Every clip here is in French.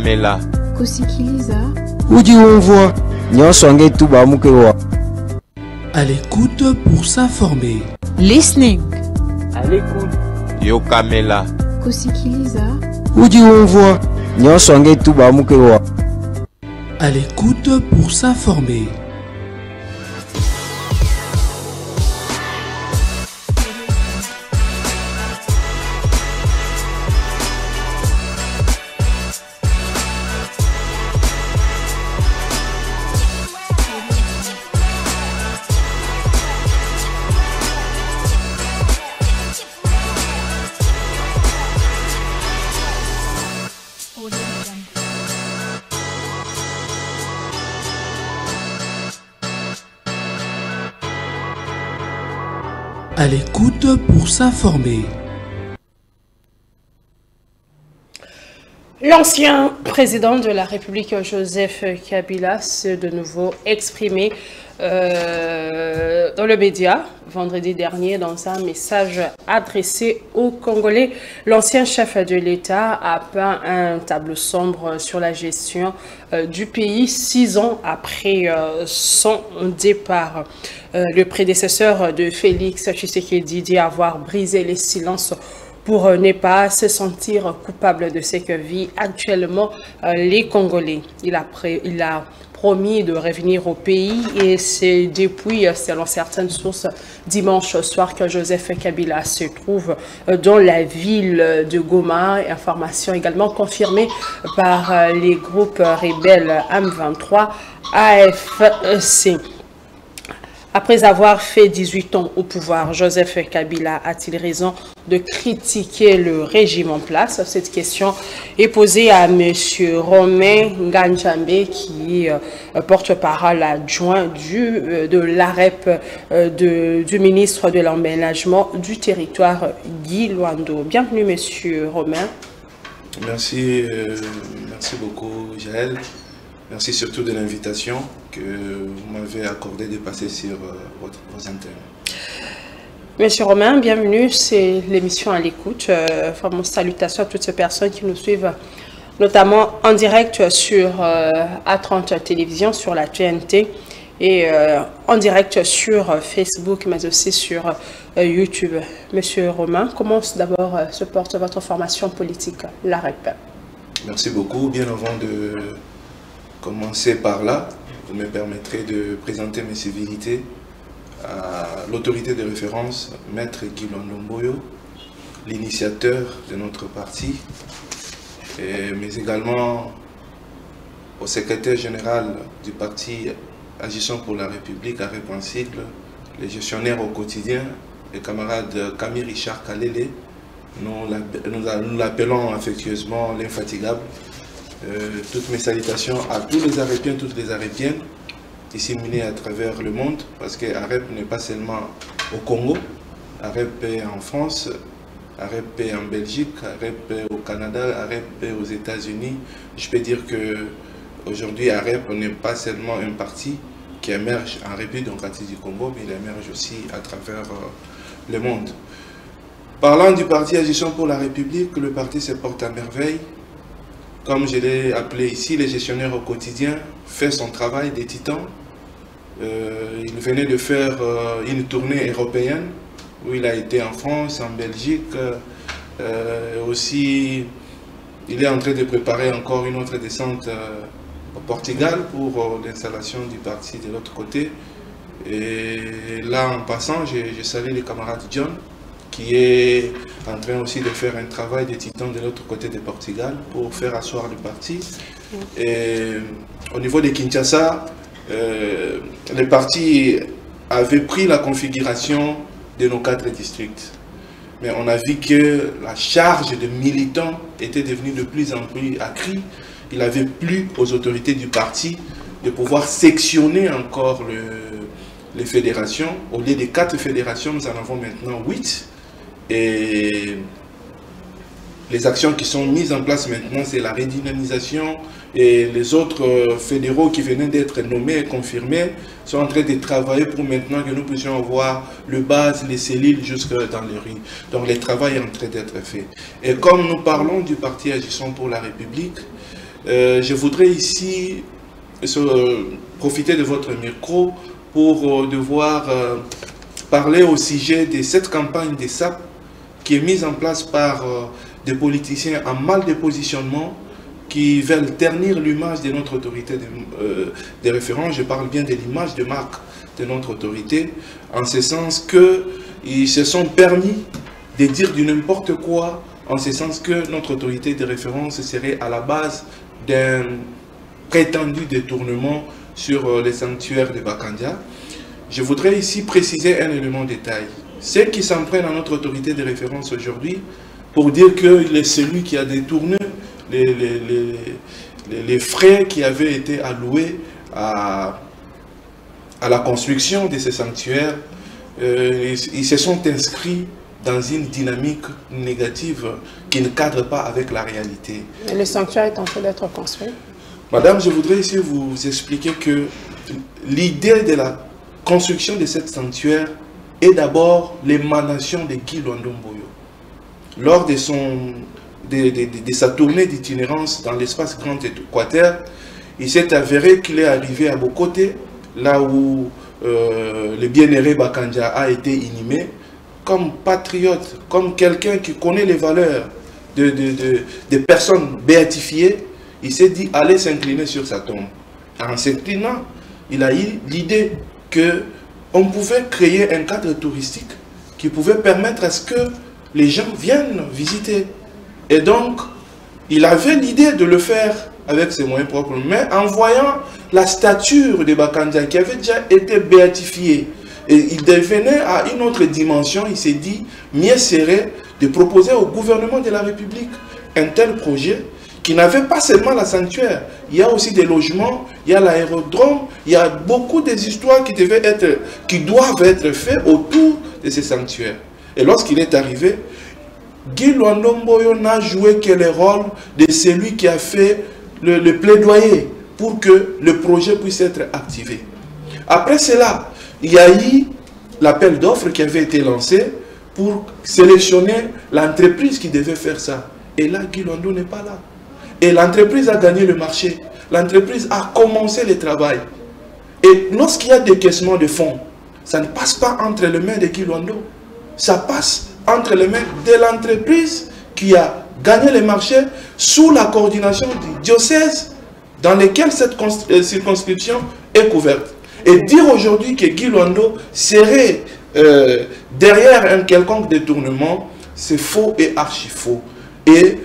Yokamela. Kusikiliza. Uji umvwa. Nyosonge tuba mukewa. À l'écoute pour s'informer. Listening. À l'écoute. Yokamela. Kusikiliza. Uji umvwa. Nyosonge tuba mukewa. À l'écoute pour s'informer. À l'écoute pour s'informer. L'ancien président de la République, Joseph Kabila, s'est de nouveau exprimé dans le média vendredi dernier dans un message adressé aux Congolais. L'ancien chef de l'État a peint un tableau sombre sur la gestion du pays 6 ans après son départ. Le prédécesseur de Félix Tshisekedi dit avoir brisé les silences pour ne pas se sentir coupable de ce que vit actuellement les Congolais. Il a promis de revenir au pays et c'est depuis, selon certaines sources, dimanche soir que Joseph Kabila se trouve dans la ville de Goma. Information également confirmée par les groupes rebelles M23, AFC. Après avoir fait 18 ans au pouvoir, Joseph Kabila a-t-il raison de critiquer le régime en place? Cette question est posée à M. Romain Nganjambe, qui est porte-parole adjoint de l'AREP du ministre de l'Aménagement du territoire, Guy Luando. Bienvenue, M. Romain. Merci, merci beaucoup, Jaël. Merci surtout de l'invitation que vous m'avez accordé de passer sur vos antennes. Monsieur Romain, bienvenue, c'est l'émission À l'écoute. Vraiment, salutations à toutes ces personnes qui nous suivent, notamment en direct sur A30 Télévision, sur la TNT, et en direct sur Facebook, mais aussi sur YouTube. Monsieur Romain, comment d'abord se porte votre formation politique, l'AREP? Merci beaucoup. Bien avant de commencer par là, vous me permettrez de présenter mes civilités à l'autorité de référence, Maître Guy Luando, l'initiateur de notre parti, mais également au secrétaire général du parti Agissons pour la République, AREP en sigle, les gestionnaires au quotidien, les camarades Camille Richard Kalele, nous l'appelons affectueusement l'infatigable. Toutes mes salutations à tous les Arépiens, toutes les Arépiennes, disséminés à travers le monde, parce que AREP n'est pas seulement au Congo, AREP est en France, AREP est en Belgique, AREP est au Canada, AREP est aux États-Unis. Je peux dire que aujourd'hui AREP n'est pas seulement un parti qui émerge en République démocratique du Congo, mais il émerge aussi à travers le monde. Parlant du parti Agissons pour la République, le parti se porte à merveille. Comme je l'ai appelé ici, les gestionnaires au quotidien fait son travail des titans. Il venait de faire une tournée européenne où il a été en France, en Belgique. Aussi, il est en train de préparer encore une autre descente au Portugal pour l'installation du parti de l'autre côté. Et là, en passant, je salue les camarades John, qui est en train aussi de faire un travail de titan de l'autre côté du Portugal pour faire asseoir le parti. Et au niveau de Kinshasa, le parti avait pris la configuration de nos 4 districts. Mais on a vu que la charge de militants était devenue de plus en plus accrue. Il n'avait plus aux autorités du parti de pouvoir sectionner encore les fédérations. Au lieu des 4 fédérations, nous en avons maintenant 8. Et les actions qui sont mises en place maintenant, c'est la redynamisation. Et les autres fédéraux qui venaient d'être nommés et confirmés sont en train de travailler pour maintenant que nous puissions avoir le base, les cellules jusque dans les rues. Donc le travail est en train d'être fait. Et comme nous parlons du parti Agissons pour la République, je voudrais ici profiter de votre micro pour devoir parler au sujet de cette campagne des SAP qui est mise en place par des politiciens en mal de positionnement qui veulent ternir l'image de notre autorité de référence. Je parle bien de l'image de marque de notre autorité, en ce sens qu'ils se sont permis de dire du n'importe quoi, en ce sens que notre autorité de référence serait à la base d'un prétendu détournement sur les sanctuaires de Bakandia. Je voudrais ici préciser un élément de détail. Ceux qui s'en prennent à notre autorité de référence aujourd'hui pour dire qu'il est celui qui a détourné les frais qui avaient été alloués à la construction de ces sanctuaires, ils se sont inscrits dans une dynamique négative qui ne cadre pas avec la réalité. Et le sanctuaire est en train d'être construit. Madame, je voudrais ici vous expliquer que l'idée de la construction de cet sanctuaire est d'abord l'émanation de Guy Luando Mboyo. Lors de sa tournée d'itinérance dans l'espace Grand Équateur, il s'est avéré qu'il est arrivé à Bokoté, là où le bien-aimé Bakandia a été inhumé, comme patriote, comme quelqu'un qui connaît les valeurs des personnes béatifiées. Il s'est dit aller s'incliner sur sa tombe. En s'inclinant, il a eu l'idée qu'on pouvait créer un cadre touristique qui pouvait permettre à ce que les gens viennent visiter. Et donc, il avait l'idée de le faire avec ses moyens propres. Mais en voyant la stature de Bakandia qui avait déjà été béatifiée, et il devenait à une autre dimension, il s'est dit, mieux serait de proposer au gouvernement de la République un tel projet qui n'avait pas seulement la sanctuaire. Il y a aussi des logements, il y a l'aérodrome, il y a beaucoup des histoires qui doivent être faites autour de ces sanctuaires. Et lorsqu'il est arrivé, Guy Luando Mboyo n'a joué que le rôle de celui qui a fait le plaidoyer pour que le projet puisse être activé. Après cela, il y a eu l'appel d'offres qui avait été lancé pour sélectionner l'entreprise qui devait faire ça. Et là, Guy Luando n'est pas là. Et l'entreprise a gagné le marché. L'entreprise a commencé le travail. Et lorsqu'il y a décaissement de fonds, ça ne passe pas entre les mains de Guy Luando. Ça passe entre les mains de l'entreprise qui a gagné le marché sous la coordination du diocèse dans lequel cette circonscription est couverte. Et dire aujourd'hui que Guy Luando serait derrière un quelconque détournement, c'est faux et archi faux. Et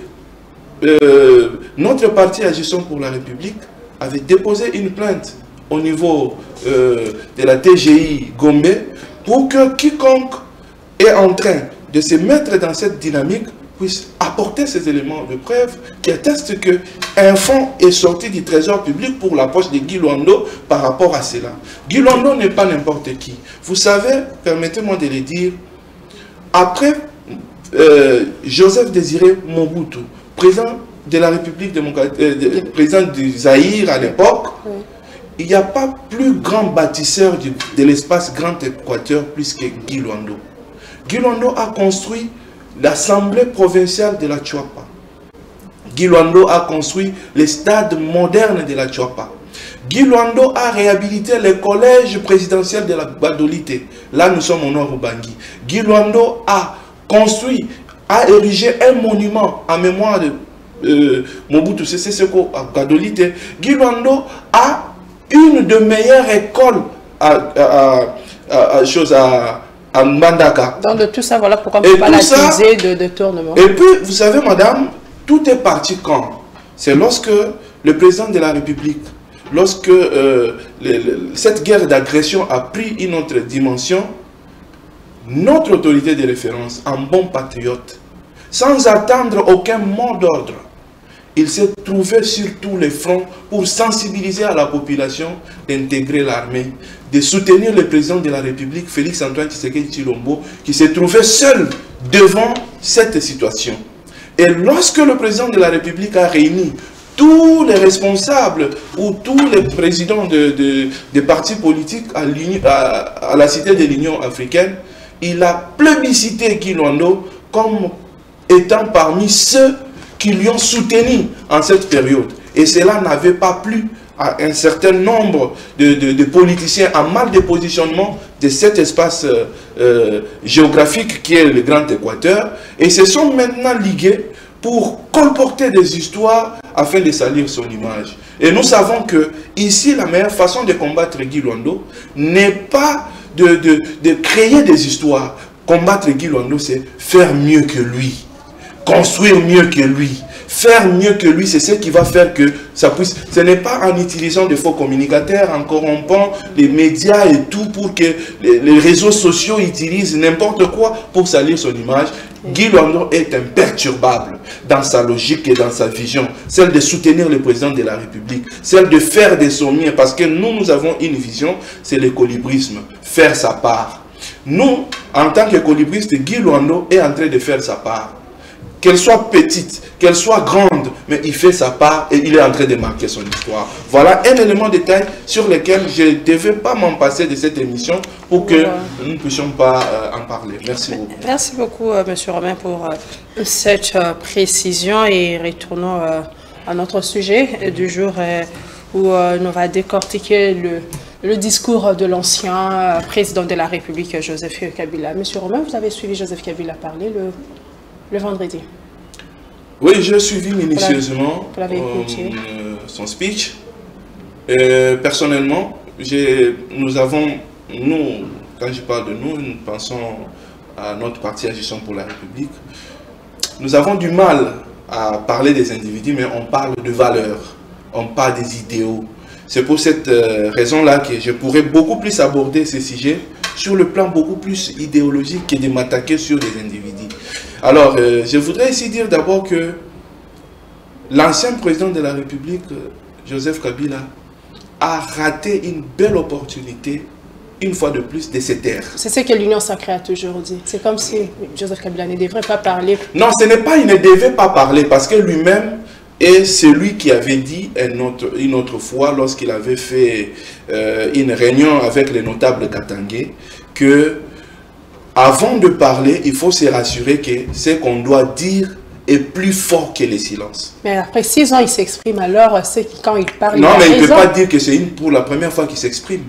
notre parti Agissons pour la République avait déposé une plainte au niveau de la TGI Gombe pour que quiconque est en train de se mettre dans cette dynamique puisse apporter ces éléments de preuve qui attestent qu'un fonds est sorti du trésor public pour la poche de Guy Luando par rapport à cela. Guy Luando n'est pas n'importe qui. Vous savez, permettez-moi de le dire, après Joseph Désiré Mobutu, président de la République démocratique, président du Zaïre à l'époque, il n'y a pas plus grand bâtisseur de l'espace Grand Équateur plus que Guy Luando. Guy Luando a construit l'Assemblée provinciale de la Tchouapa. Guy Luando a construit les stades modernes de la Tchouapa. Guy Luando a réhabilité le collège présidentiel de la Badolité. Là, nous sommes au nord au Bangui. Guy Luando a construit, a érigé un monument en mémoire de Mobutu Sese Seko à Badolité. Guy Luando a une des meilleures écoles à Mbandaka. Donc de tout ça, voilà pourquoi on ne peut pas l'accuser de détournement. Et puis, vous savez, madame, tout est parti quand? C'est lorsque le président de la République, lorsque cette guerre d'agression a pris une autre dimension, notre autorité de référence, en bon patriote, sans attendre aucun mot d'ordre, il s'est trouvé sur tous les fronts pour sensibiliser à la population d'intégrer l'armée, de soutenir le président de la République, Félix Antoine Tshisekedi Tshilombo, qui s'est trouvé seul devant cette situation. Et lorsque le président de la République a réuni tous les responsables ou tous les présidents des partis politiques à la cité de l'Union africaine, il a plébiscité Guy Luando comme étant parmi ceux qui lui ont soutenu en cette période. Et cela n'avait pas plu à un certain nombre de politiciens en mal de positionnement de cet espace géographique qui est le Grand Équateur. Et se sont maintenant ligués pour colporter des histoires afin de salir son image. Et nous savons que ici, la meilleure façon de combattre Guy Luando n'est pas de créer des histoires. Combattre Guy Luando, c'est faire mieux que lui, construire mieux que lui. Faire mieux que lui, c'est ce qui va faire que ça puisse... Ce n'est pas en utilisant de faux communicateurs, en corrompant les médias et tout pour que les réseaux sociaux utilisent n'importe quoi pour salir son image. Guy Luando est imperturbable dans sa logique et dans sa vision, celle de soutenir le président de la République, celle de faire de son mieux, parce que nous avons une vision, c'est le colibrisme, faire sa part. Nous, en tant que colibriste, Guy Luando est en train de faire sa part. Qu'elle soit petite, qu'elle soit grande, mais il fait sa part et il est en train de marquer son histoire. Voilà un élément de détail sur lequel je ne devais pas m'en passer de cette émission pour que nous ne puissions pas en parler. Merci beaucoup. Merci beaucoup, M. Romain, pour cette précision et retournons à notre sujet du jour où nous allons décortiquer le discours de l'ancien président de la République, Joseph Kabila. M. Romain, vous avez suivi Joseph Kabila parler le vendredi. Oui, j'ai suivi minutieusement son speech. Personnellement, nous, quand je parle de nous pensons à notre parti Agissons pour la République. Nous avons du mal à parler des individus, mais on parle de valeurs, on parle des idéaux. C'est pour cette raison-là que je pourrais beaucoup plus aborder ces sujets sur le plan beaucoup plus idéologique que de m'attaquer sur des individus. Alors, je voudrais ici dire d'abord que l'ancien président de la République, Joseph Kabila, a raté une belle opportunité, une fois de plus, de se taire. C'est ce que l'Union sacrée a toujours dit. C'est comme si Joseph Kabila ne devrait pas parler. Non, ce n'est pas il ne devait pas parler, parce que lui-même est celui qui avait dit une autre fois, lorsqu'il avait fait une réunion avec les notables katangais, que avant de parler, il faut se rassurer que ce qu'on doit dire est plus fort que le silence. Mais après 6 ans, il s'exprime, alors c'est quand il parle. Non, mais il ne peut pas dire que c'est pour la première fois qu'il s'exprime.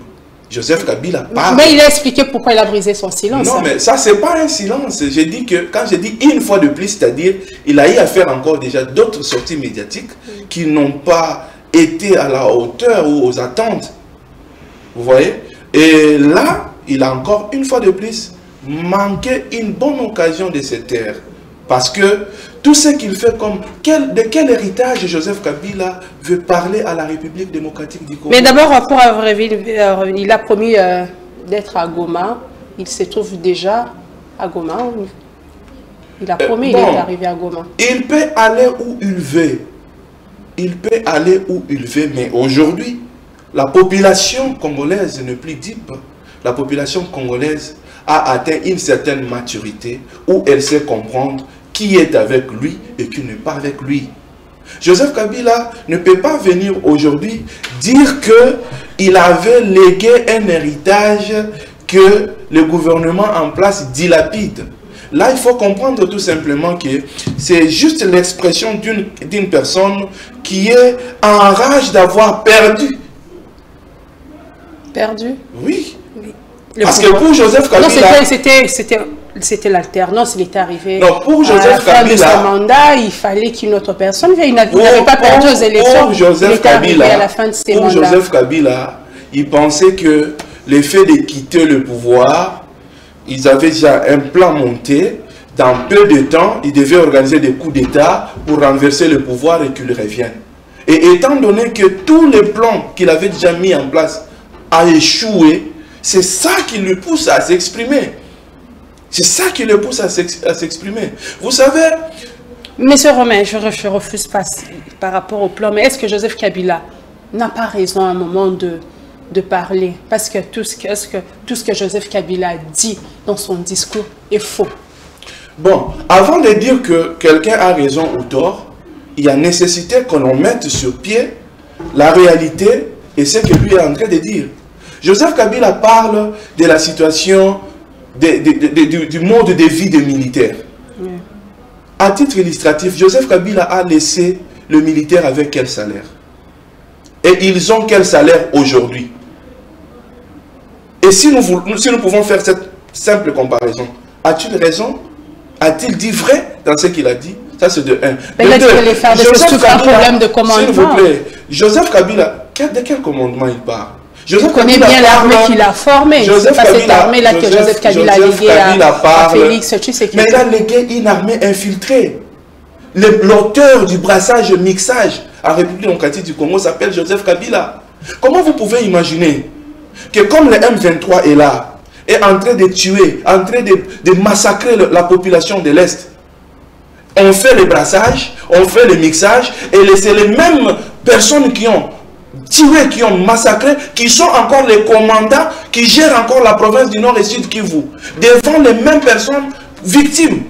Joseph Kabila parle. Mais il a expliqué pourquoi il a brisé son silence. Non, mais ça, c'est pas un silence. J'ai dit que, quand je dis une fois de plus, c'est-à-dire, il a eu à faire encore déjà d'autres sorties médiatiques qui n'ont pas été à la hauteur ou aux attentes. Vous voyez? Et là, il a encore une fois de plus manqué une bonne occasion de se taire. Parce que tout ce qu'il fait de quel héritage Joseph Kabila veut parler à la République démocratique du Congo? Mais d'abord, pour il a promis d'être à Goma. Il se trouve déjà à Goma. Il a promis, il est arrivé à Goma. Il peut aller où il veut. Il peut aller où il veut. Mais aujourd'hui, la population congolaise n'est plus dupe. La population congolaise a atteint une certaine maturité où elle sait comprendre qui est avec lui et qui n'est pas avec lui. Joseph Kabila ne peut pas venir aujourd'hui dire qu'il avait légué un héritage que le gouvernement en place dilapide. Là, il faut comprendre tout simplement que c'est juste l'expression d'une personne qui est en rage d'avoir perdu. Perdu? Oui. Parce que pour Joseph Kabila... C'était l'alternance, il était arrivé. Non, pour Joseph Kabila, mandat, il fallait qu'une autre personne vienne. Il n'avait pas perdu aux élections. Il était arrivé à la fin de ses mandats. Pour Joseph Kabila, il pensait que le fait de quitter le pouvoir, ils avaient déjà un plan monté. Dans peu de temps, ils devaient organiser des coups d'État pour renverser le pouvoir et qu'il revienne. Et étant donné que tous les plans qu'il avait déjà mis en place a échoué, c'est ça qui le pousse à s'exprimer. C'est ça qui le pousse à s'exprimer. Vous savez... Monsieur Romain, je refuse pas par rapport au plan, mais est-ce que Joseph Kabila n'a pas raison à un moment de parler? Parce que tout ce que Joseph Kabila dit dans son discours est faux. Bon, avant de dire que quelqu'un a raison ou tort, il y a nécessité que l'on mette sur pied la réalité et ce que lui est en train de dire. Joseph Kabila parle de la situation du mode de vie des militaires. À titre illustratif, Joseph Kabila a laissé le militaire avec quel salaire? et ils ont quel salaire aujourd'hui? Et si nous pouvons faire cette simple comparaison, a-t-il raison? A-t-il dit vrai dans ce qu'il a dit? Ça, c'est de 1. Mais il a dit qu'il allait faire un problème de commandement. S'il vous plaît, Joseph Kabila, de quel commandement il parle? Je connais bien l'armée qu'il a formée. C'est pas cette armée-là que Joseph Kabila a léguée à Félix Tshisekedi. Mais il a légué une armée infiltrée. L'auteur du brassage mixage en République démocratique du Congo s'appelle Joseph Kabila. Comment vous pouvez imaginer que comme le M23 est là, est en train de tuer, en train de massacrer la population de l'Est, on fait le brassage, on fait le mixage, et c'est les mêmes personnes qui ont tué, qui ont massacré, qui sont encore les commandants, qui gèrent encore la province du Nord et Sud Kivu, devant les mêmes personnes victimes.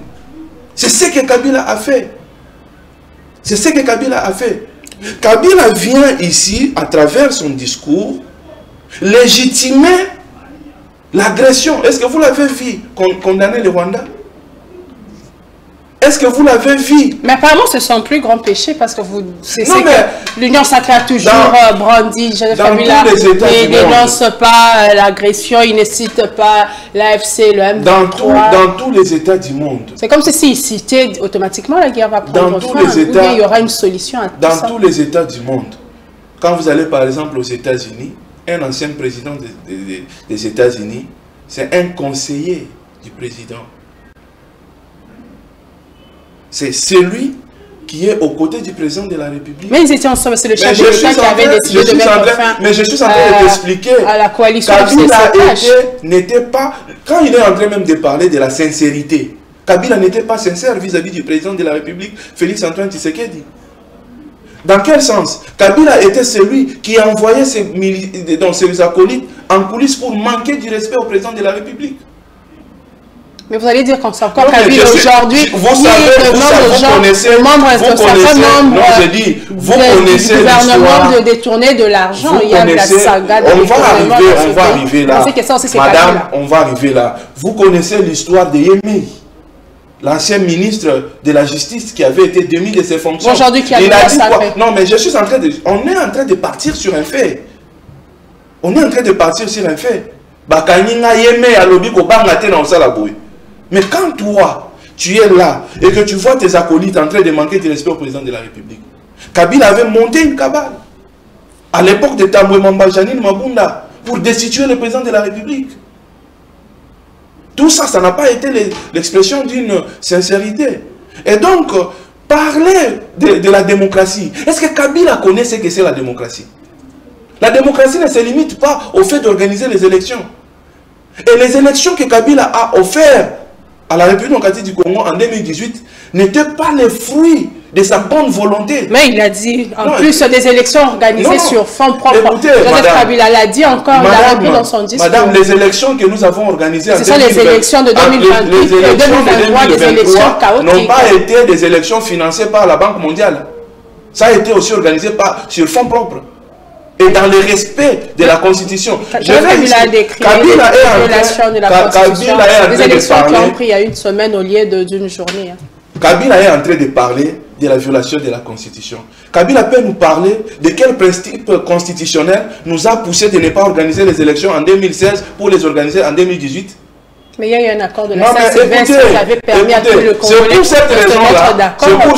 C'est ce que Kabila a fait. C'est ce que Kabila a fait. Kabila vient ici, à travers son discours, légitimer l'agression. Est-ce que vous l'avez vu condamner le Rwanda? Est-ce que vous l'avez vu? Mais apparemment, ce sont plus grands péchés parce que c'est que l'Union sacrée a toujours brandi. Joseph Kabila ne dénonce pas l'agression, il ne cite pas l'AFC, le M23. Dans tous les États du monde. C'est comme si s'il citait automatiquement la guerre va prendre fin. Ou il y aura une solution à tout ça. Dans tous les États du monde, quand vous allez par exemple aux États-Unis, un ancien président des États-Unis, c'est un conseiller du président. C'est celui qui est aux côtés du président de la République. Mais ils étaient ensemble, c'est le chef de l'État qui avait décidé de mettre fin mais je suis en train de t'expliquer. À la coalition Kabila n'était pas... Quand il est en train même de parler de la sincérité, Kabila n'était pas sincère vis-à-vis du président de la République, Félix Antoine Tshisekedi. Dans quel sens? Kabila était celui qui envoyait ses acolytes en coulisses pour manquer du respect au président de la République. Mais vous allez dire qu'on sort encore Kabila aujourd'hui. Vous connaissez gouvernement de détourner de l'argent. Il y a la saga de on va arriver là. Madame, on va arriver là. Vous connaissez l'histoire de Yémé, l'ancien ministre de la Justice qui avait été démis de ses fonctions. Aujourd'hui, qui a dit quoi? Non, mais je suis en train de... On est en train de partir sur un fait. On est en train de partir sur un fait. Mais quand toi, tu es là et que tu vois tes acolytes en train de manquer de respect au président de la République, Kabila avait monté une cabale à l'époque de Tambwe Mamba Janine Mabunda pour destituer le président de la République. Tout ça, ça n'a pas été l'expression d'une sincérité. Et donc, parler de la démocratie, est-ce que Kabila connaît ce que c'est la démocratie? La démocratie ne se limite pas au fait d'organiser les élections. Et les élections que Kabila a offertes à la République démocratique du Congo en 2018 n'étaient pas les fruits de sa bonne volonté. Mais il a dit, en plus des élections organisées sur fonds propres. Écoutez, Kabila l'a dit encore, il a rappelé dans son discours. Madame, les élections que nous avons organisées en 2020, ce sont les élections de 2023, des élections chaotiques. N'ont pas été des élections financées par la Banque mondiale. Ça a été aussi organisé sur fonds propres. Et dans le respect de la Constitution. Kabila a décrit les violations de la Constitution. Les élections qui ont pris il y a une semaine au lieu d'une journée. Kabila est en train de parler de la violation de la Constitution. Kabila peut nous parler de quel principe constitutionnel nous a poussé de ne pas organiser les élections en 2016 pour les organiser en 2018. Mais il y a eu un accord de la Saint-Sylvestre qui avait permis à tout le Congolais de se mettre d'accord. C'est pour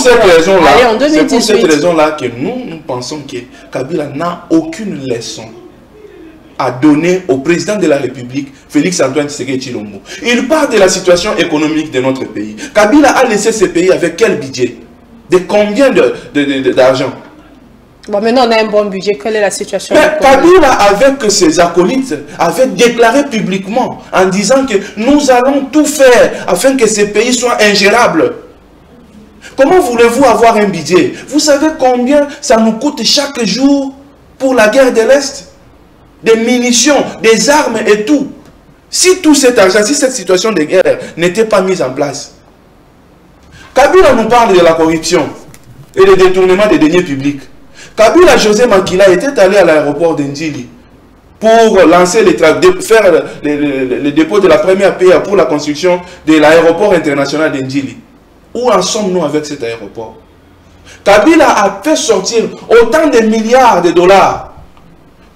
cette raison-là que nous pensons que Kabila n'a aucune leçon à donner au président de la République, Félix Antoine Tshisekedi Tshilombo. Il parle de la situation économique de notre pays. Kabila a laissé ce pays avec quel budget? De combien d'argent? Bon, maintenant on a un bon budget. Quelle est la situation? Mais Kabila, avec ses acolytes, avait déclaré publiquement en disant que nous allons tout faire afin que ce pays soit ingérable. Comment voulez-vous avoir un budget? Vous savez combien ça nous coûte chaque jour pour la guerre de l'Est? Des munitions, des armes et tout. Si tout cet argent, si cette situation de guerre n'était pas mise en place, Kabila nous parle de la corruption et le détournement des deniers publics. Kabila José Makila était allé à l'aéroport d'Ndjili pour lancer faire le dépôt de la première pierre pour la construction de l'aéroport international d'Ndjili. Où en sommes-nous avec cet aéroport? Kabila a fait sortir autant de milliards de dollars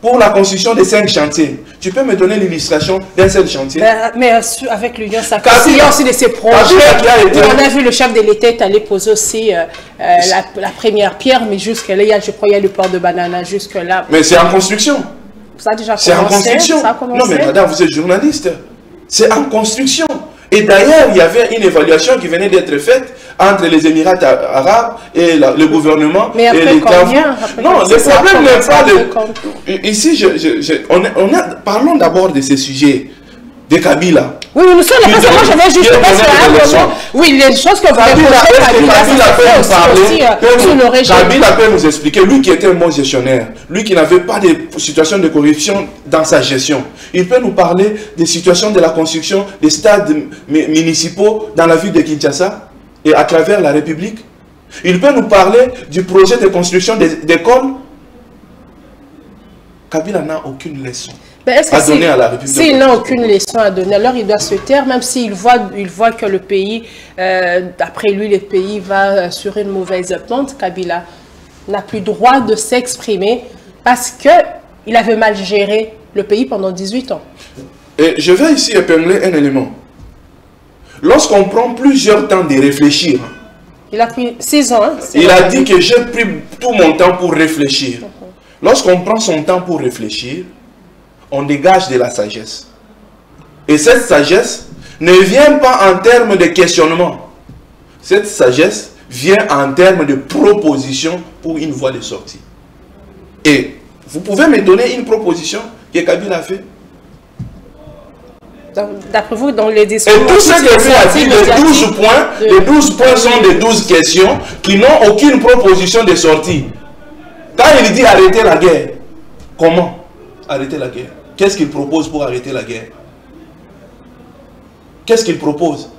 pour la construction de 5 chantiers. Tu peux me donner l'illustration d'un seul chantier? Mais avec l'Union Sacrée, il y a aussi de ces projets. On a vu le chef de l'État est allé poser aussi la première pierre, mais jusque-là, je crois qu'il y a le port de Banana jusque-là. Mais c'est en construction. Ça a déjà commencé. C'est en construction. Ça a commencé. Non, mais madame, vous êtes journaliste. C'est en construction. Et d'ailleurs, il y avait une évaluation qui venait d'être faite entre les Émirats arabes et le gouvernement. Mais après et l'État. Non, le problème n'est pas de... Ici, parlons d'abord de ces sujets de Kabila. Oui, nous sommes là, parce que moi j'avais juste oui, les choses que vous avez Kabila peut nous expliquer, lui qui était un bon gestionnaire, lui qui n'avait pas de situation de corruption dans sa gestion, il peut nous parler des situations de la construction des stades municipaux dans la ville de Kinshasa et à travers la République. Il peut nous parler du projet de construction d'écoles. Kabila n'a aucune leçon à donner à la République. S'il n'a aucune leçon à donner, alors il doit se taire, même s'il voit que le pays, d'après lui, le pays va sur une mauvaise pente. Kabila n'a plus droit de s'exprimer parce qu'il avait mal géré le pays pendant 18 ans. Et je vais ici épingler un élément. Lorsqu'on prend plusieurs temps de réfléchir, il a pris 6 ans. Hein, il a dit que j'ai pris tout mon temps pour réfléchir. Lorsqu'on prend son temps pour réfléchir, on dégage de la sagesse. Et cette sagesse ne vient pas en termes de questionnement. Cette sagesse vient en termes de proposition pour une voie de sortie. Et vous pouvez me donner une proposition que Kabila a fait? D'après vous, dans les discours... Et tout ce que lui a dit, les 12 points sont des 12 questions qui n'ont aucune proposition de sortie. Quand il dit arrêter la guerre, comment arrêter la guerre? Qu'est-ce qu'il propose pour arrêter la guerre? Qu'est-ce qu'il propose?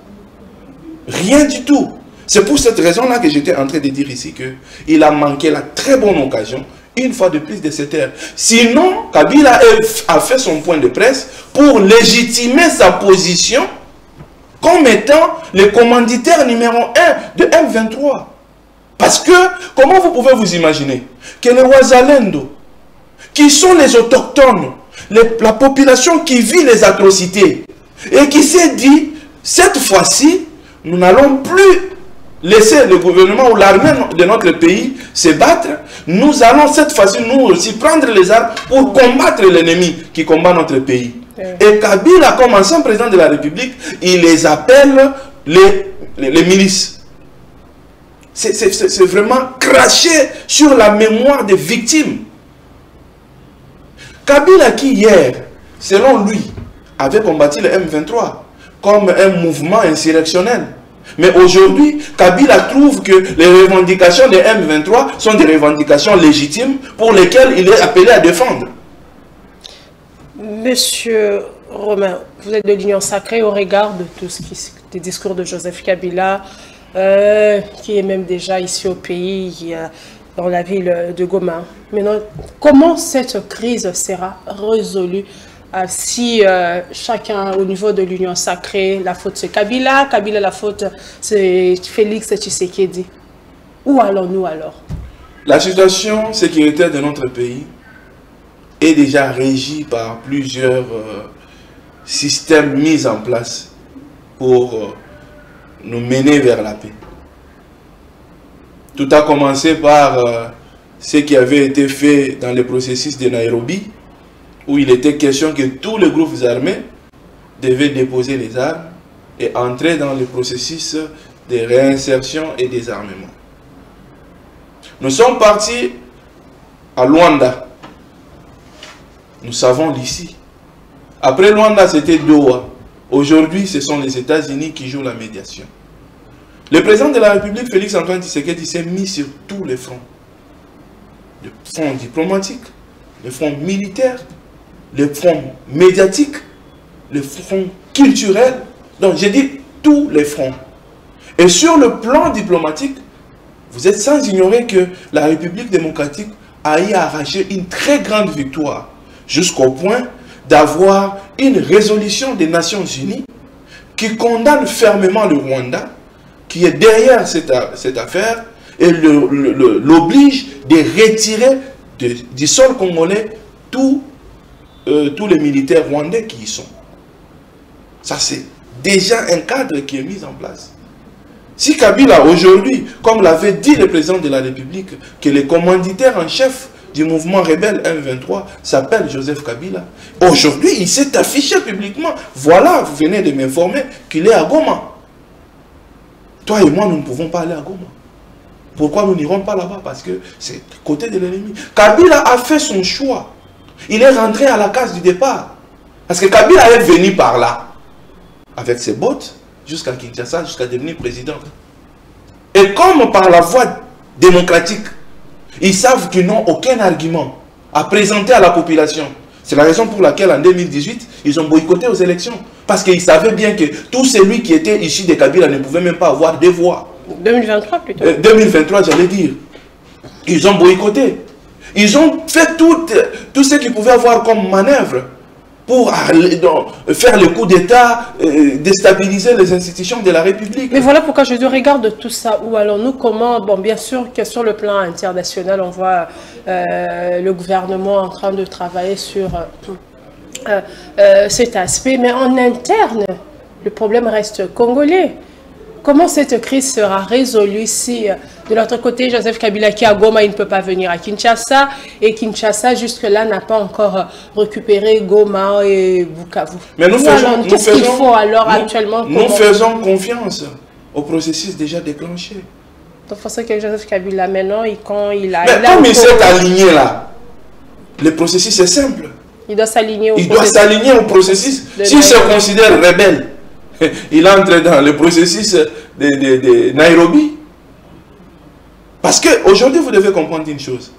Rien du tout. C'est pour cette raison-là que j'étais en train de dire ici qu'il a manqué la très bonne occasion, une fois de plus, de se taire. Sinon, Kabila a fait son point de presse pour légitimer sa position comme étant le commanditaire numéro 1 de M23. Parce que, comment vous pouvez vous imaginer que les Wazalendo, qui sont les autochtones, la population qui vit les atrocités, et qui s'est dit, cette fois-ci, nous n'allons plus laisser le gouvernement ou l'armée de notre pays se battre, nous allons cette fois-ci, nous aussi, prendre les armes pour combattre l'ennemi qui combat notre pays. Et Kabila, comme ancien président de la République, il les appelle les milices. C'est vraiment cracher sur la mémoire des victimes. Kabila qui hier, selon lui, avait combattu le M23 comme un mouvement insurrectionnel. Mais aujourd'hui, Kabila trouve que les revendications des M23 sont des revendications légitimes pour lesquelles il est appelé à défendre. Monsieur Romain, vous êtes de l'Union Sacrée au regard de tout ce des discours de Joseph Kabila, qui est même déjà ici au pays, dans la ville de Goma. Maintenant, comment cette crise sera résolue si chacun au niveau de l'Union Sacrée, la faute c'est Kabila, Kabila la faute c'est Félix Tshisekedi? Où allons-nous alors? La situation sécuritaire de notre pays est déjà régie par plusieurs systèmes mis en place pour nous mener vers la paix. Tout a commencé par ce qui avait été fait dans le processus de Nairobi, où il était question que tous les groupes armés devaient déposer les armes et entrer dans le processus de réinsertion et désarmement. Nous sommes partis à Luanda. Nous savons d'ici. Après Luanda, c'était Doha. Aujourd'hui, ce sont les États-Unis qui jouent la médiation. Le président de la République, Félix Antoine Tshisekedi, s'est mis sur tous les fronts. Le front diplomatique, le front militaire, le front médiatique, le front culturel. Donc, j'ai dit tous les fronts. Et sur le plan diplomatique, vous êtes sans ignorer que la République démocratique a y arraché une très grande victoire, jusqu'au point d'avoir une résolution des Nations Unies qui condamne fermement le Rwanda, qui est derrière cette affaire, et l'oblige de retirer du sol congolais tous les militaires rwandais qui y sont. Ça, c'est déjà un cadre qui est mis en place. Si Kabila, aujourd'hui, comme l'avait dit le président de la République, que le commanditaire en chef du mouvement rebelle M23 s'appelle Joseph Kabila, aujourd'hui, il s'est affiché publiquement. Voilà, vous venez de m'informer qu'il est à Goma. Toi et moi, nous ne pouvons pas aller à Goma. Pourquoi nous n'irons pas là-bas? Parce que c'est côté de l'ennemi. Kabila a fait son choix. Il est rentré à la case du départ. Parce que Kabila est venu par là, avec ses bottes, jusqu'à Kinshasa, jusqu'à devenir président. Et comme par la voie démocratique, ils savent qu'ils n'ont aucun argument à présenter à la population. C'est la raison pour laquelle en 2018, ils ont boycotté aux élections. Parce qu'ils savaient bien que tout celui qui était issu de Kabila ne pouvait même pas avoir des voix. 2023 plutôt. 2023, j'allais dire. Ils ont boycotté. Ils ont fait tout ce qu'ils pouvaient avoir comme manœuvre pour faire le coup d'État, déstabiliser les institutions de la République. Mais voilà pourquoi je regarde tout ça. Où allons-nous? Comment? Bon, bien sûr que sur le plan international, on voit le gouvernement en train de travailler sur cet aspect. Mais en interne, le problème reste congolais. Comment cette crise sera résolue si, de l'autre côté, Joseph Kabila qui est à Goma, il ne peut pas venir à Kinshasa, et Kinshasa, jusque-là, n'a pas encore récupéré Goma et Bukavu. Mais nous faisons, qu'est-ce qu'il faut alors actuellement? Nous faisons confiance au processus déjà déclenché. Donc, il faut que Joseph Kabila, maintenant, quand il a... Mais comme il s'est aligné là, le processus est simple. Il doit s'aligner au processus. S'il se considère rebelle, il entre dans le processus de Nairobi. Parce qu'aujourd'hui, vous devez comprendre une chose.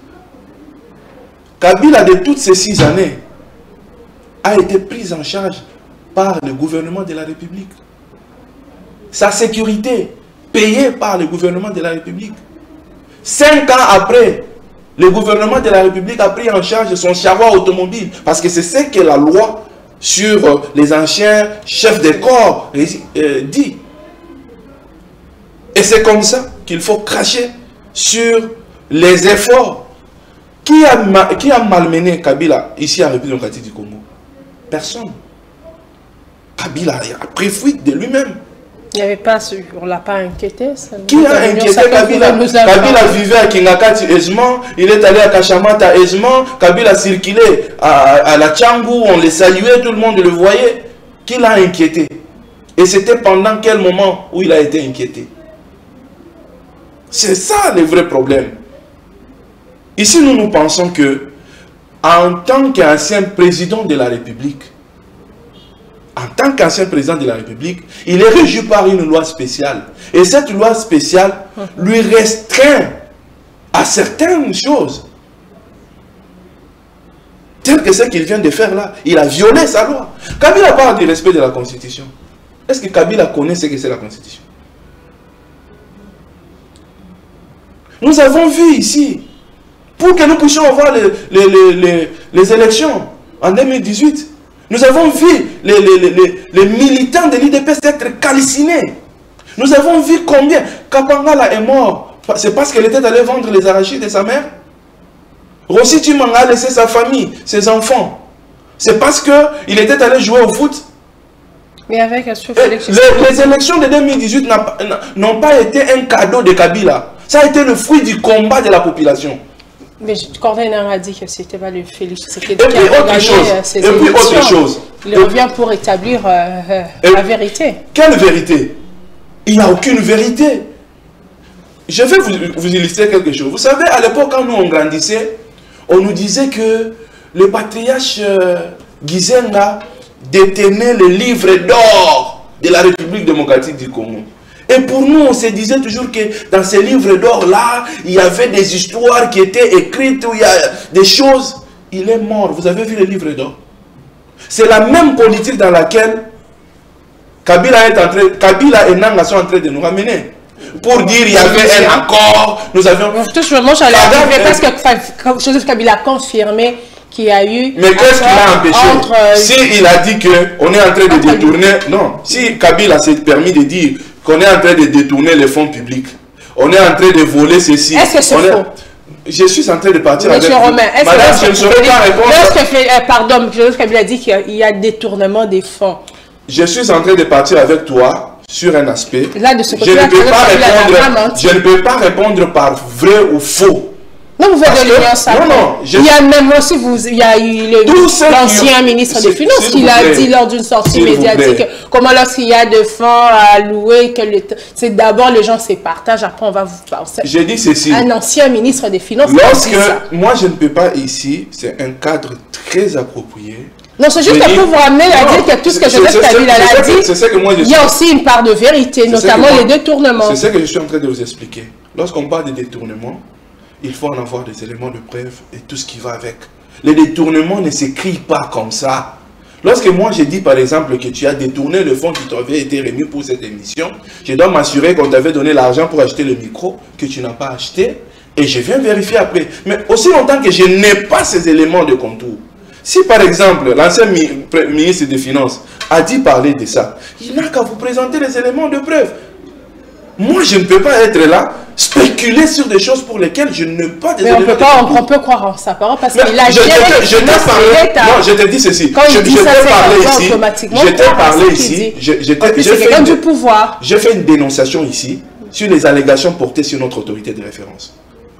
Kabila, de toutes ces 6 années, a été pris en charge par le gouvernement de la République. Sa sécurité, payée par le gouvernement de la République. 5 ans après, le gouvernement de la République a pris en charge son chariot automobile. Parce que c'est ce que la loi sur les anciens chefs de corps dit. Et c'est comme ça qu'il faut cracher sur les efforts. Qui a malmené Kabila ici en République démocratique du Congo? Personne. Kabila a pris fuite de lui-même. Il n'y avait pas, on ne l'a pas inquiété. Ça. Qui a inquiété Kabila? Kabila vivait à Kingakati aisément, il est allé à Kachamata aisément, Kabila circulait à la Tchangou, on le saluait, tout le monde le voyait. Qui l'a inquiété? Et c'était pendant quel moment où il a été inquiété? C'est ça le vrai problème. Ici, nous pensons que, en tant qu'ancien président de la République, il est régi par une loi spéciale. Et cette loi spéciale lui restreint à certaines choses. Tel que ce qu'il vient de faire là. Il a violé sa loi. Kabila parle du respect de la Constitution. Est-ce que Kabila connaît ce que c'est la Constitution? Nous avons vu ici, pour que nous puissions avoir les élections en 2018, nous avons vu les militants de l'IDPS être calcinés. Nous avons vu combien Kapangala est mort. C'est parce qu'elle était allée vendre les arachides de sa mère. Rossi Tumanga a laissé sa famille, ses enfants. C'est parce qu'il était allé jouer au foot. Mais avec les élections de 2018 n'ont pas été un cadeau de Kabila. Ça a été le fruit du combat de la population. Mais Corneille a dit que c'était pas le Félix. Et puis autre chose. Il revient pour établir la vérité. Quelle vérité? Il n'y a aucune vérité. Je vais vous illustrer quelque chose. Vous savez, à l'époque, quand nous on grandissait, on nous disait que le patriarche Gizenga détenait le livre d'or de la République démocratique du Congo. Et pour nous, on se disait toujours que dans ces livres d'or-là, il y avait des histoires qui étaient écrites, où il y a des choses. Il est mort. Vous avez vu les livres d'or? C'est la même politique dans laquelle Kabila et Nanga sont en train de nous ramener. Pour dire qu'il y avait un accord, nous avions... Moi, j'allais arriver parce que Joseph Kabila a confirmé qu'il y a eu... Mais qu'est-ce qui l'a empêché? S'il a dit qu'on est en train de détourner... Non, si Kabila s'est permis de dire qu'on est en train de détourner les fonds publics, on est en train de voler ceci... Est-ce que c'est faux? Je suis en train de partir avec vous. Madame, je ne saurais pas répondre. Pardon, Joseph Kabila a dit qu'il y a détournement des fonds. Je suis en train de partir avec toi sur un aspect. Là, de ce côté, je ne peux pas répondre par vrai ou faux. Non, vous avez l'Union sacrée. Il y a même aussi, il y a eu l'ancien ministre des Finances qui l'a dit lors d'une sortie médiatique. Comment lorsqu'il y a des fonds à louer, c'est d'abord les gens se partagent, après on va vous penser. J'ai dit ceci. Un ancien ministre des Finances. Moi je ne peux pas ici, c'est un cadre très approprié. Non, c'est juste pour vous ramener à dire que tout ce que Joseph Kabila a dit, il y a aussi une part de vérité, notamment les détournements. C'est ce que je suis en train de vous expliquer. Lorsqu'on parle de détournement, il faut en avoir des éléments de preuve et tout ce qui va avec. Les détournements ne s'écrivent pas comme ça. Lorsque moi je dis par exemple que tu as détourné le fonds qui t'avait été remis pour cette émission, je dois m'assurer qu'on t'avait donné l'argent pour acheter le micro, que tu n'as pas acheté, et je viens vérifier après. Mais aussi longtemps que je n'ai pas ces éléments de contour, si par exemple l'ancien ministre des Finances a dit parler de ça, il n'a qu'à vous présenter les éléments de preuve. Moi je ne peux pas être là, spéculer sur des choses pour lesquelles je n'ai pas de éléments de contour. On peut croire en sa parole parce qu'il a je t'ai dit ceci. Quand il dit ça, c'est automatiquement. Je t'ai parlé ici. C'est quelqu'un du pouvoir. J'ai fait une dénonciation ici sur les allégations portées sur notre autorité de référence.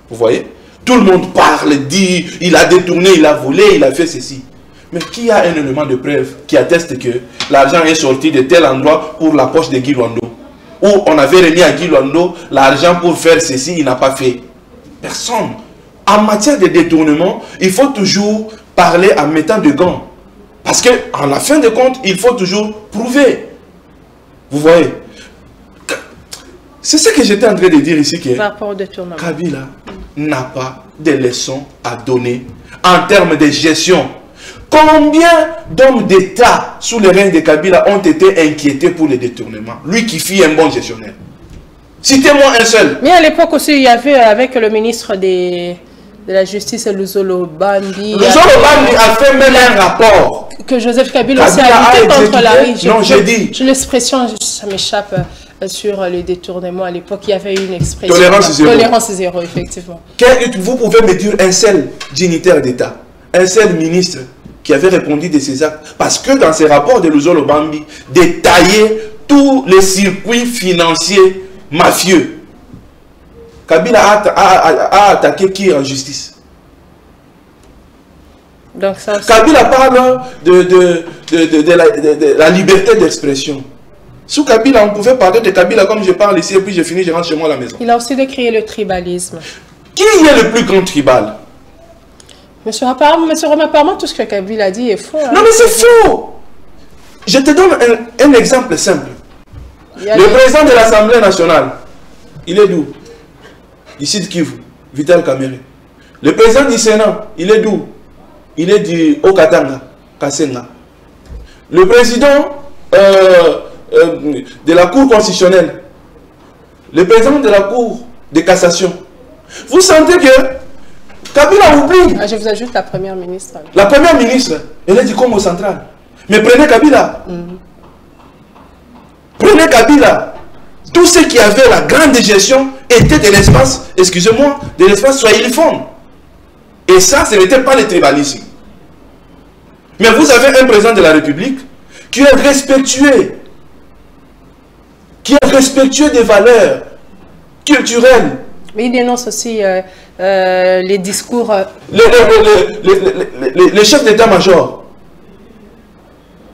Vous voyez? Tout le monde parle, dit, il a détourné, il a volé, il a fait ceci. Mais qui a un élément de preuve qui atteste que l'argent est sorti de tel endroit pour la poche de Guy Luando? Où on avait remis à Guy Luando l'argent pour faire ceci, il n'a pas fait. Personne. En matière de détournement, il faut toujours parler en mettant de gants. Parce qu'en la fin de compte, il faut toujours prouver. Vous voyez? C'est ce que j'étais en train de dire ici. Que par rapport au détournement. Kabila n'a pas de leçons à donner en termes de gestion. Combien d'hommes d'État sous le règne de Kabila ont été inquiétés pour les détournements? Lui qui fit un bon gestionnaire. Citez-moi un seul. Mais à l'époque aussi, il y avait avec le ministre de la Justice, Luzolo Bambi. Luzolo Bambi a fait même un rapport. Que Joseph Kabila aussi a lutté contre la riche. Non, j'ai dit. J'ai l'expression, ça m'échappe, sur les détournements. À l'époque, il y avait une expression. Tolérance zéro. Tolérance zéro, effectivement. Vous pouvez me dire un seul dignitaire d'État, un seul ministre qui avait répondu de ces actes. Parce que dans ces rapports de Luzolo Bambi, détaillait tous les circuits financiers mafieux. Kabila a attaqué qui en justice? Donc ça, Kabila parle de la liberté d'expression. Sous Kabila, on pouvait parler de Kabila comme je parle ici et puis je finis, je rentre chez moi à la maison. Il a aussi décrié le tribalisme. Qui est le plus grand tribal? Monsieur apparemment, tout ce que Kabila a dit est faux. Hein. Non, mais c'est faux. Je te donne un exemple simple. Le président de l'Assemblée nationale, il est d'où? Ici de Kivu, Vital Kamerhe. Le président du Sénat, il est d'où? Il est du Haut-Katanga, Kasenga. Le président de la Cour constitutionnelle, le président de la Cour de cassation. Vous sentez que Kabila oublie. Je vous ajoute la première ministre. La première ministre, elle est du Congo central. Mais prenez Kabila. Prenez Kabila. Tout ce qui avait la grande gestion était de l'espace, excusez-moi, de l'espace swahiliphone. Et ça, ce n'était pas le tribalisme. Mais vous avez un président de la République qui est respectueux. Qui est respectueux des valeurs culturelles. Mais il dénonce aussi les discours... Les chefs d'état-major.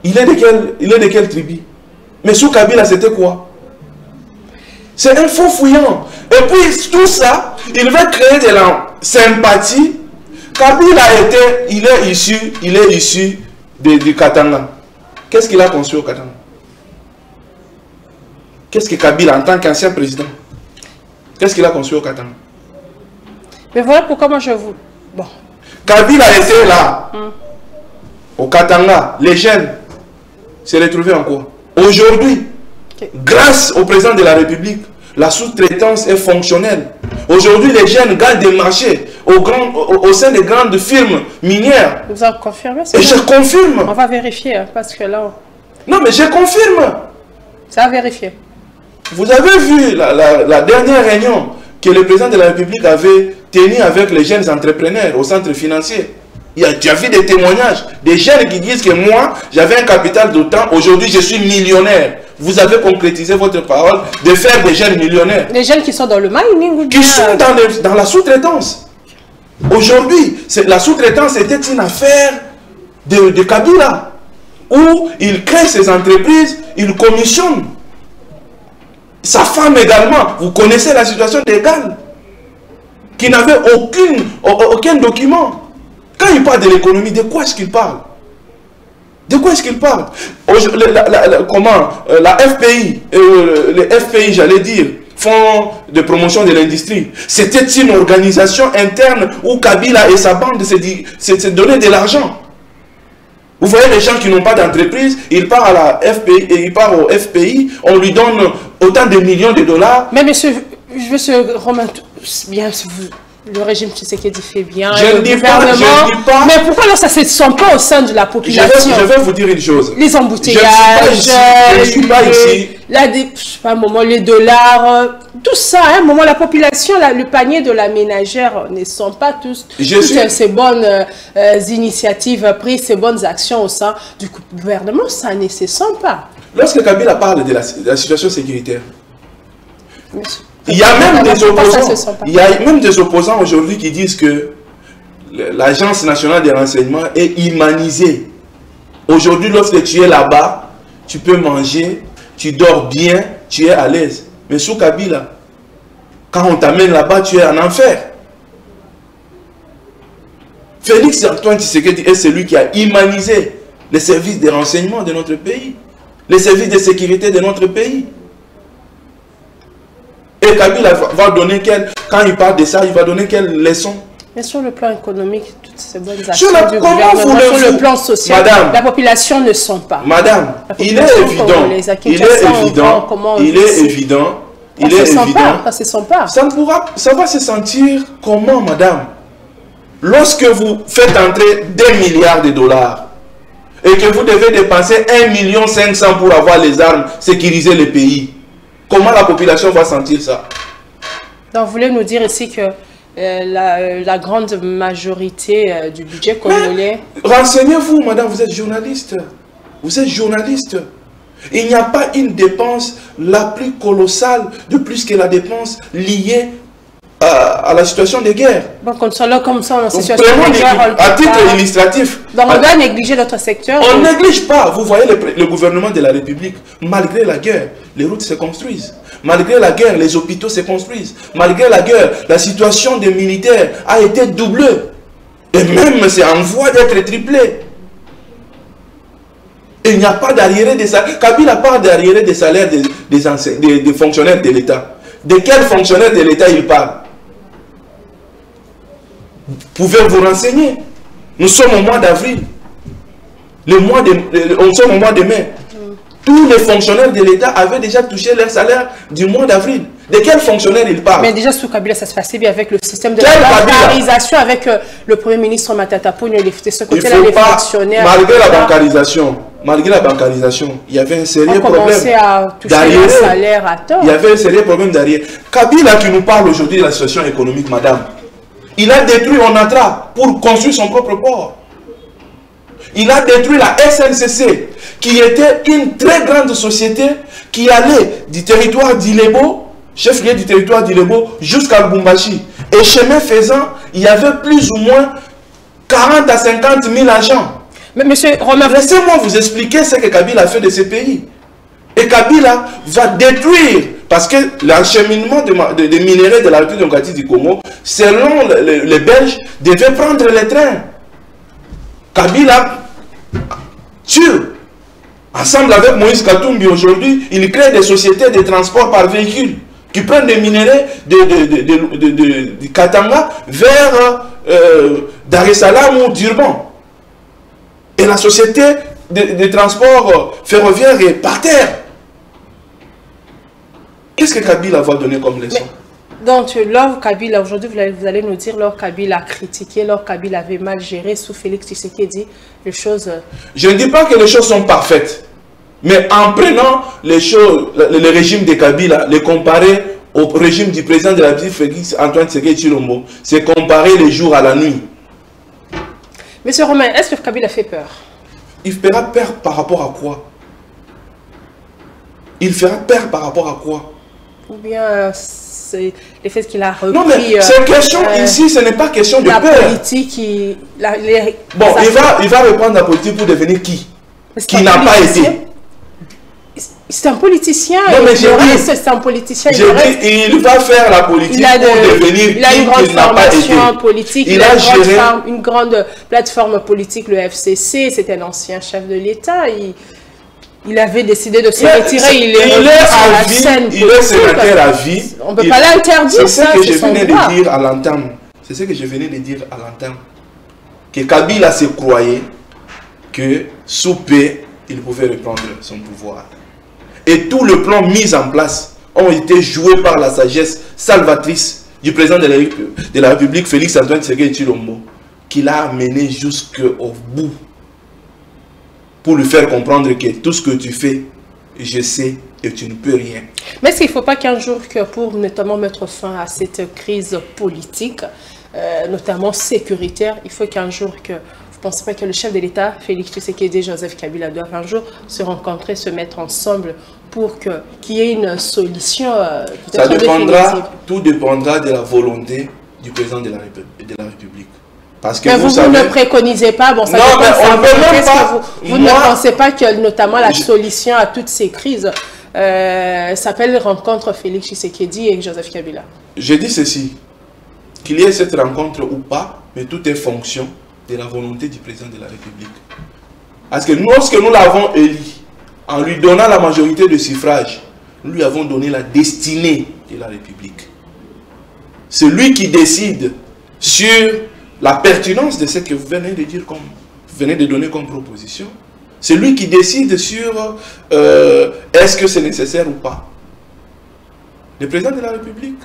Il est de quelle tribu? Mais sous Kabila, c'était quoi? C'est un faux fouillant. Et puis, tout ça, il va créer de la sympathie. Kabila il est issu du Katanga. Qu'est-ce qu'il a construit au Katanga? Qu'est-ce que Kabila, en tant qu'ancien président, qu'est-ce qu'il a construit au Katanga? Mais voilà pourquoi moi je vous... Bon. Kabila était là, au Katanga. Les jeunes se retrouvaient en quoi? Aujourd'hui, grâce au président de la République, la sous-traitance est fonctionnelle. Aujourd'hui, les jeunes gagnent des marchés au sein des grandes firmes minières. Vous avez confirmé ça? Et je confirme. On va vérifier, hein, parce que là... Non, mais je confirme. Ça a vérifié. Vous avez vu la dernière réunion que le président de la République avait tenue avec les jeunes entrepreneurs au centre financier. Tu as vu des témoignages, des jeunes qui disent que moi, j'avais un capital d'autant, aujourd'hui je suis millionnaire. Vous avez concrétisé votre parole de faire des jeunes millionnaires. Les jeunes qui sont dans le mining ou bien... Qui sont dans la sous-traitance. Aujourd'hui, la sous-traitance était une affaire de Kabila, où il crée ses entreprises, il commissionne. Sa femme également, vous connaissez la situation d'Egal, qui n'avait aucun document. Quand il parle de l'économie, de quoi est-ce qu'il parle? De quoi est-ce qu'il parle? La FPI, les FPI, j'allais dire, Fonds de promotion de l'industrie, c'était une organisation interne où Kabila et sa bande se donnaient de l'argent. Vous voyez les gens qui n'ont pas d'entreprise, ils partent à la FPI et ils partent au FPI, on lui donne autant de millions de dollars. Mais monsieur, je veux se remettre bien si vous... Le régime Tshisekedi fait bien, je ne dis pas. Mais pourquoi alors ça ne se sent pas au sein de la population? Je vais vous dire une chose. Les embouteillages, je ne suis pas ici. Les dollars, tout ça, à un moment, la population, le panier de la ménagère ne sont pas tous ces bonnes initiatives prises, ces bonnes actions au sein du gouvernement, ça ne se sent pas. Lorsque Kabila parle de la situation sécuritaire, il y a même des opposants. Il y a même des opposants aujourd'hui qui disent que l'Agence nationale des renseignements est humanisée. Aujourd'hui, lorsque tu es là-bas, tu peux manger, tu dors bien, tu es à l'aise. Mais sous Kabila, quand on t'amène là-bas, tu es en enfer. Félix Antoine Tshisekedi est celui qui a humanisé les services de renseignement de notre pays, les services de sécurité de notre pays. Et Kabila va donner quand il parle de ça, il va donner quelle leçon? Mais sur le plan économique, toutes ces bonnes actions du gouvernement, sur le plan social, madame, la population ne sent pas. Madame, il est évident, ça va se sentir comment, madame? Lorsque vous faites entrer 2 milliards de dollars et que vous devez dépenser 1,5 million pour avoir les armes, sécuriser le pays, comment la population va sentir ça? Donc, vous voulez nous dire ici que la grande majorité du budget congolais... Renseignez-vous, madame, vous êtes journaliste. Vous êtes journaliste. Il n'y a pas une dépense la plus colossale de plus que la dépense liée à la situation de guerre. Bon, comme ça, on a une situation de guerre. À titre illustratif. Donc, on doit négliger notre secteur. On ne néglige pas. Vous voyez le gouvernement de la République, malgré la guerre, les routes se construisent. Malgré la guerre, les hôpitaux se construisent. Malgré la guerre, la situation des militaires a été doublée. Et même, c'est en voie d'être triplé. Il n'y a pas d'arriéré des salaires. Kabila parle d'arriéré des salaires des fonctionnaires de l'État. De quels fonctionnaires de l'État il parle? Vous pouvez vous renseigner. Nous sommes au mois d'avril. On sommes au mois de mai. Tous les fonctionnaires de l'État avaient déjà touché leur salaire du mois d'avril. De quels fonctionnaires il parle? Mais déjà sous Kabila, ça se passait bien avec le système de la bancarisation, avec le Premier ministre Matata Ponyo, de ce côté-là, les fonctionnaires. Malgré la bancarisation, il y avait un sérieux problème d'arriéré. Il y avait un sérieux problème d'arriéré. Kabila qui nous parle aujourd'hui de la situation économique, madame, il a détruit Onatra pour construire son propre port. Il a détruit la SNCC, qui était une très grande société qui allait du territoire d'Ilebo, chef-lieu du territoire d'Ilebo, jusqu'à Lubumbashi. Et chemin faisant, il y avait plus ou moins 40 à 50 000 agents. Mais monsieur Romain, laissez-moi vous expliquer ce que Kabila a fait de ces pays. Et Kabila va détruire, parce que l'acheminement des minéraux de la République démocratique du Congo, selon les Belges, devait prendre les trains. Kabila tue. Ensemble avec Moïse Katumbi aujourd'hui, il crée des sociétés de transport par véhicule qui prennent des minéraux de Katanga vers Dar es Salaam ou Durban. Et la société de transport ferroviaire est par terre. Qu'est-ce que Kabila va donner comme leçon? Donc, Laure Kabila, aujourd'hui, vous allez nous dire, Laure Kabila a critiqué, Laure Kabila avait mal géré sous Félix Tshisekedi les choses. Je ne dis pas que les choses sont parfaites, mais en prenant les choses, le régime de Kabila, les comparer au régime du président de la République, Félix Antoine Tshisekedi Tshilombo, c'est comparer les jours à la nuit. Monsieur Romain, est-ce que Kabila fait peur? Il fera peur par rapport à quoi? Il fera peur par rapport à quoi? Ou bien c'est le fait qu'il a repris... Non, mais cette question ici, ce n'est pas question de la peur. Politique, bon, il va reprendre la politique pour devenir qui? Qui n'a pas été. C'est un politicien. Non, mais c'est un politicien. Il va faire la politique pour devenir il a une grande formation politique. Il a géré une grande plateforme politique, le FCC. C'était un ancien chef de l'État. Il avait décidé de se retirer. Il est sur la scène politique. Il est sénateur à vie. On ne peut pas l'interdire. C'est ce que je venais de dire à l'entame. C'est ce que je venais de dire à l'entame. Que Kabila se croyait que sous paix, il pouvait reprendre son pouvoir. Et tout le plan mis en place ont été joués par la sagesse salvatrice du président de la République, Félix Antoine Tshisekedi Tshilombo, qui l'a amené jusqu'au bout pour lui faire comprendre que tout ce que tu fais, je sais et tu ne peux rien. Mais est-ce qu'il ne faut pas qu'un jour, pour notamment mettre fin à cette crise politique, notamment sécuritaire, il faut qu'un jour que... Je ne pense pas que le chef de l'État, Félix Tshisekedi et Joseph Kabila, doivent un jour se rencontrer, se mettre ensemble pour qu'il y ait une solution. Ça dépendra, tout dépendra de la volonté du président de la République. Parce que mais vous ne préconisez pas, bon, ça non, mais on ne peut même pas. Vous ne pensez pas que notamment la solution à toutes ces crises s'appelle rencontre Félix Tshisekedi et Joseph Kabila? Je dis ceci, qu'il y ait cette rencontre ou pas, mais tout est fonction de la volonté du président de la République. Parce que lorsque nous l'avons élu, en lui donnant la majorité de suffrage, nous lui avons donné la destinée de la République. C'est lui qui décide sur la pertinence de ce que vous venez de dire, venez de donner comme proposition. C'est lui qui décide sur est-ce que c'est nécessaire ou pas. Le président de la République,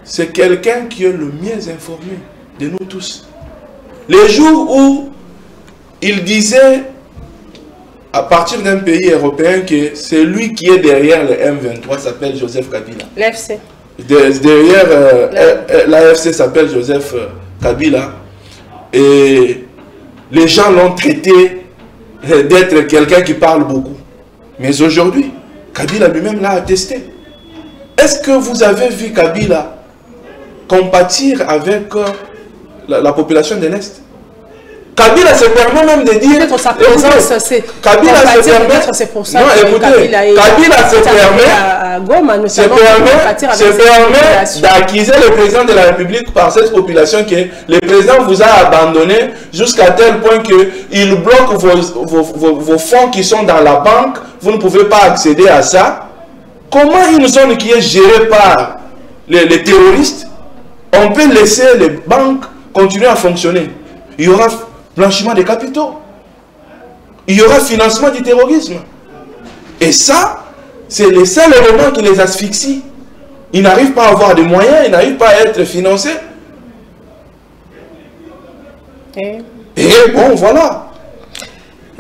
c'est quelqu'un qui est le mieux informé de nous tous. Les jours où il disait à partir d'un pays européen que c'est lui qui est derrière le M23 s'appelle Joseph Kabila. L'AFC. Derrière l'AFC s'appelle Joseph Kabila. Et les gens l'ont traité d'être quelqu'un qui parle beaucoup. Mais aujourd'hui, Kabila lui-même l'a attesté. Est-ce que vous avez vu Kabila compatir avec la population de l'Est? Kabila se permet même de dire... Peut-être sa présence, c'est... Kabila se permet... Peut-être c'est pour ça non, que écoutez, Kabila se permet d'accuser le président de la République par cette population que le président vous a abandonné jusqu'à tel point qu'il bloque vos fonds qui sont dans la banque. Vous ne pouvez pas accéder à ça. Comment une zone qui est gérée par les terroristes, on peut laisser les banques continuer à fonctionner? Il y aura blanchiment des capitaux. Il y aura financement du terrorisme. Et ça, c'est les seuls éléments qui les asphyxient. Ils n'arrivent pas à avoir des moyens, ils n'arrivent pas à être financés. Et bon, voilà.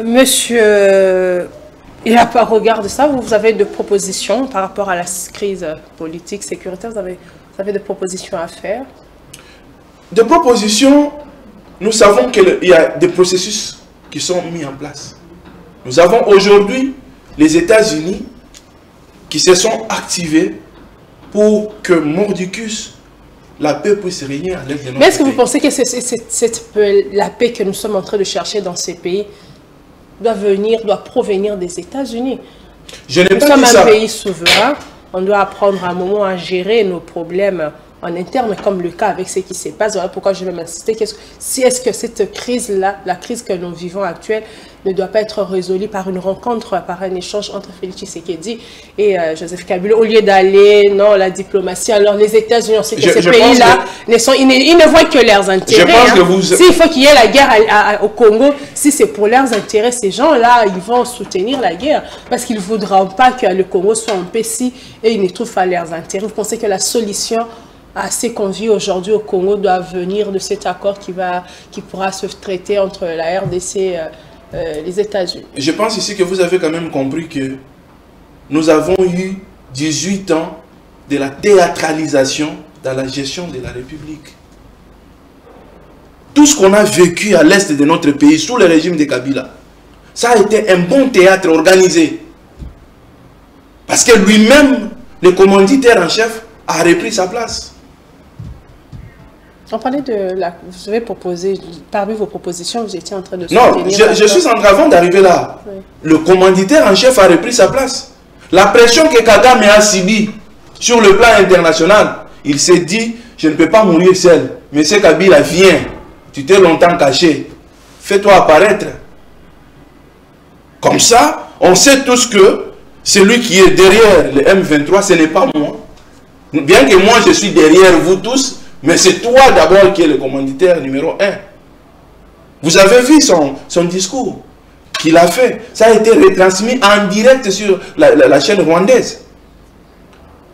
Monsieur, il a pas regard de ça, vous avez des propositions par rapport à la crise politique, sécuritaire, vous avez des propositions à faire? Des propositions, nous savons qu'il y a des processus qui sont mis en place. Nous avons aujourd'hui les États-Unis qui se sont activés pour que mordicus, la paix puisse régner à l'est de notre pays. Mais est-ce que vous pensez que la paix que nous sommes en train de chercher dans ces pays doit provenir des États-Unis? Je n'ai pas dit ça. Nous sommes un pays souverain, on doit apprendre à un moment à gérer nos problèmes en interne, comme le cas avec ce qui se passe. Voilà pourquoi je vais m'insister. Est-ce que cette crise-là, la crise que nous vivons actuelle, ne doit pas être résolue par une rencontre, par un échange entre Félix Tshisekedi et Joseph Kabila, au lieu d'aller, non, la diplomatie? Alors les États-Unis, on sait que ces pays-là, ils ne voient que leurs intérêts. S'il faut qu'il y ait la guerre au Congo, si c'est pour leurs intérêts, ces gens-là, ils vont soutenir la guerre, parce qu'ils ne voudront pas que le Congo soit en paix si et ils ne trouvent pas leurs intérêts. Vous pensez que la solution à ce qu'on vit aujourd'hui au Congo doit venir de cet accord qui pourra se traiter entre la RDC et les États-Unis? Je pense ici que vous avez quand même compris que nous avons eu 18 ans de la théâtralisation dans la gestion de la République. Tout ce qu'on a vécu à l'est de notre pays, sous le régime de Kabila, ça a été un bon théâtre organisé. Parce que lui-même, le commanditaire en chef, a repris sa place. On parlait de la... Vous avez proposé, parmi vos propositions, vous étiez en train de... Non, je suis en train, avant d'arriver là, oui. Le commanditaire en chef a repris sa place. La pression que Kagame a subie sur le plan international, il s'est dit, je ne peux pas mourir seul. Monsieur Kabila, viens, tu t'es longtemps caché, fais-toi apparaître. Comme ça, on sait tous que celui qui est derrière le M23, ce n'est pas moi. Bien que moi, je suis derrière vous tous, mais c'est toi d'abord qui es le commanditaire numéro 1. Vous avez vu son discours qu'il a fait. Ça a été retransmis en direct sur la chaîne rwandaise.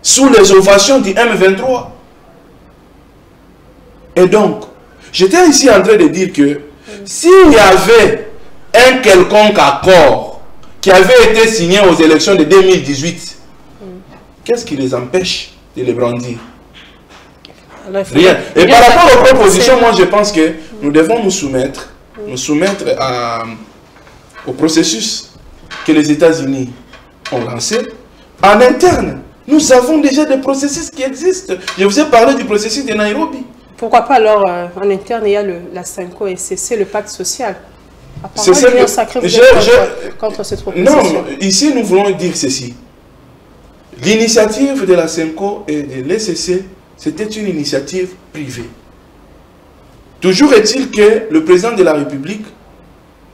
Sous les ovations du M23. Et donc, j'étais ici en train de dire que s'il y avait un quelconque accord qui avait été signé aux élections de 2018, qu'est-ce qui les empêche de les brandir? Rien. Et par rapport aux propositions, moi je pense que nous devons nous soumettre au processus que les États-Unis ont lancé. En interne, nous avons déjà des processus qui existent. Je vous ai parlé du processus de Nairobi. Pourquoi pas alors, en interne, il y a la SENCO et c'est le pacte social. C'est ça que contre cette proposition. Non, ici nous voulons dire ceci. L'initiative de la SENCO et de l'ECC, c'était une initiative privée. Toujours est-il que le président de la République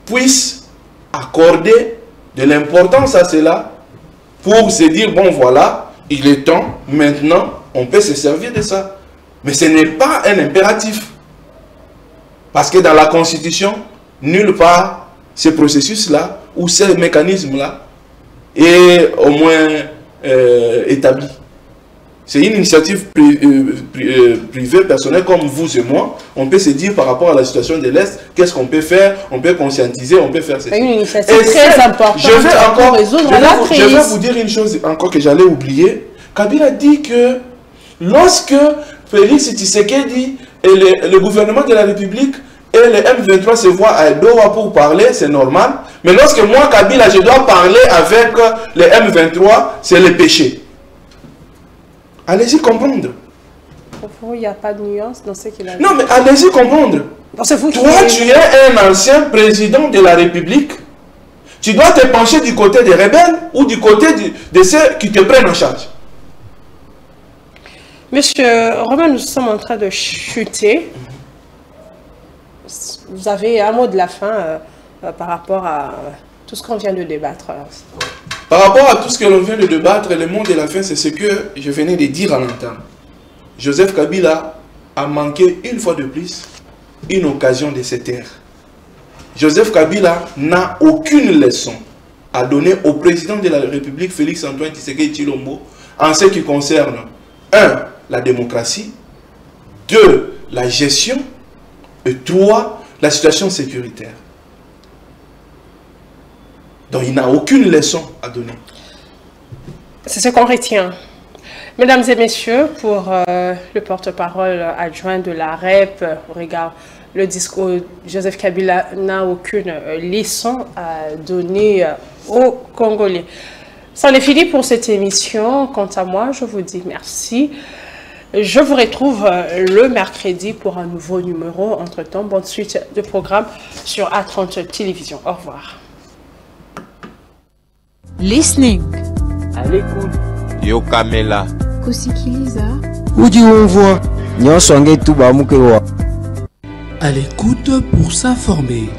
puisse accorder de l'importance à cela pour se dire, bon voilà, il est temps, maintenant, on peut se servir de ça. Mais ce n'est pas un impératif. Parce que dans la Constitution, nulle part, ce processus-là, ou ce mécanisme-là, est au moins établi. C'est une initiative privée, personnelle, comme vous et moi. On peut se dire par rapport à la situation de l'Est, qu'est-ce qu'on peut faire, on peut conscientiser, on peut faire ceci. C'est une initiative très importante. Je vais vous dire une chose encore que j'allais oublier. Kabila dit que lorsque Félix Tshisekedi et le gouvernement de la République et le M23 se voient à Doha pour parler, c'est normal. Mais lorsque moi, Kabila, je dois parler avec le M23, c'est le péché. Allez-y comprendre. Pour vous, il n'y a pas de nuance dans ce qu'il a dit. Non, mais allez-y comprendre. Toi, tu es un ancien président de la République. Tu dois te pencher du côté des rebelles ou du côté de ceux qui te prennent en charge. Monsieur Romain, nous sommes en train de chuter. Vous avez un mot de la fin par rapport à tout ce qu'on vient de débattre. Par rapport à tout ce que l'on vient de débattre, le mot de la fin, c'est ce que je venais de dire à l'instant. Joseph Kabila a manqué une fois de plus une occasion de se taire. Joseph Kabila n'a aucune leçon à donner au président de la République, Félix Antoine Tshisekedi Tshilombo, en ce qui concerne 1. La démocratie, 2. La gestion, et 3. La situation sécuritaire. Donc il n'a aucune leçon à donner. C'est ce qu'on retient. Mesdames et messieurs, pour le porte-parole adjoint de la REP, regarde le discours, Joseph Kabila n'a aucune leçon à donner aux Congolais. C'en est fini pour cette émission. Quant à moi, je vous dis merci. Je vous retrouve le mercredi pour un nouveau numéro. Entre-temps, bonne suite de programme sur A30 Télévision. Au revoir. Listening. À l'écoute. Yo Kamela. Kusikiliza. Udi umvwa. Nyosonge tuba mukewa. À l'écoute pour s'informer.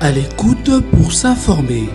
À l'écoute pour s'informer.